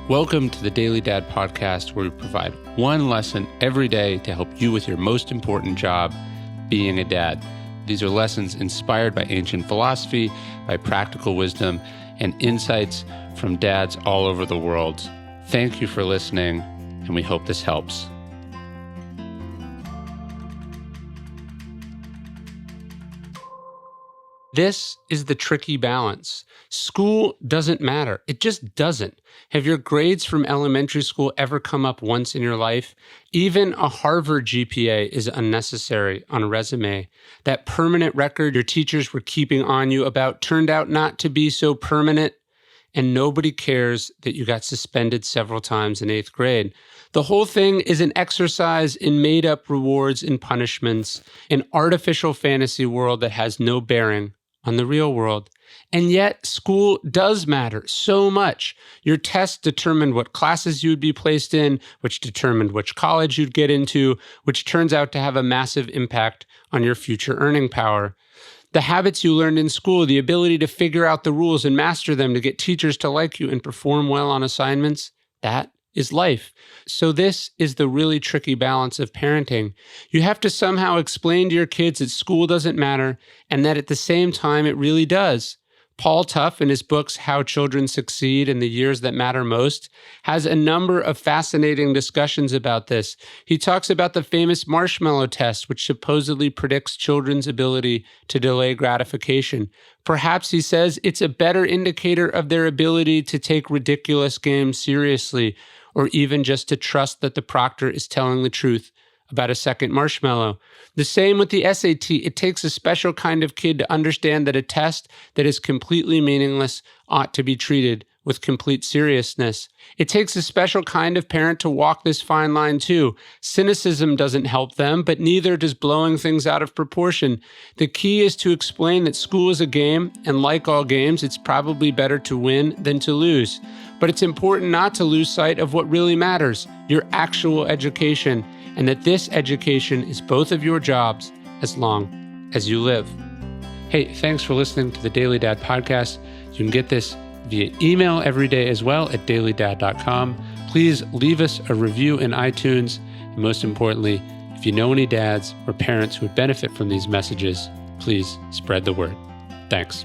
Welcome to the Daily Dad Podcast, where we provide one lesson every day to help you with your most important job, being a dad. These are lessons inspired by ancient philosophy, by practical wisdom, and insights from dads all over the world. Thank you for listening, and we hope this helps. This is the tricky balance. School doesn't matter. It just doesn't. Have your grades from elementary school ever come up once in your life? Even a Harvard GPA is unnecessary on a resume. That permanent record your teachers were keeping on you about turned out not to be so permanent, and nobody cares that you got suspended several times in 8th grade. The whole thing is an exercise in made-up rewards and punishments, an artificial fantasy world that has no bearing on the real world. And yet, school does matter so much. Your tests determined what classes you would be placed in, which determined which college you'd get into, which turns out to have a massive impact on your future earning power. The habits you learned in school, the ability to figure out the rules and master them to get teachers to like you and perform well on assignments, that is life. So this is the really tricky balance of parenting. You have to somehow explain to your kids that school doesn't matter and that at the same time it really does. Paul Tough, in his books, How Children Succeed in the Years That Matter Most, has a number of fascinating discussions about this. He talks about the famous marshmallow test, which supposedly predicts children's ability to delay gratification. Perhaps, he says, it's a better indicator of their ability to take ridiculous games seriously, or even just to trust that the proctor is telling the truth about a second marshmallow. The same with the SAT. It takes a special kind of kid to understand that a test that is completely meaningless ought to be treated with complete seriousness. It takes a special kind of parent to walk this fine line too. Cynicism doesn't help them, but neither does blowing things out of proportion. The key is to explain that school is a game, and like all games, it's probably better to win than to lose. But it's important not to lose sight of what really matters, your actual education, and that this education is both of your jobs as long as you live. Hey, thanks for listening to the Daily Dad Podcast. You can get this via email every day as well at dailydad.com. Please leave us a review in iTunes. And most importantly, if you know any dads or parents who would benefit from these messages, please spread the word. Thanks.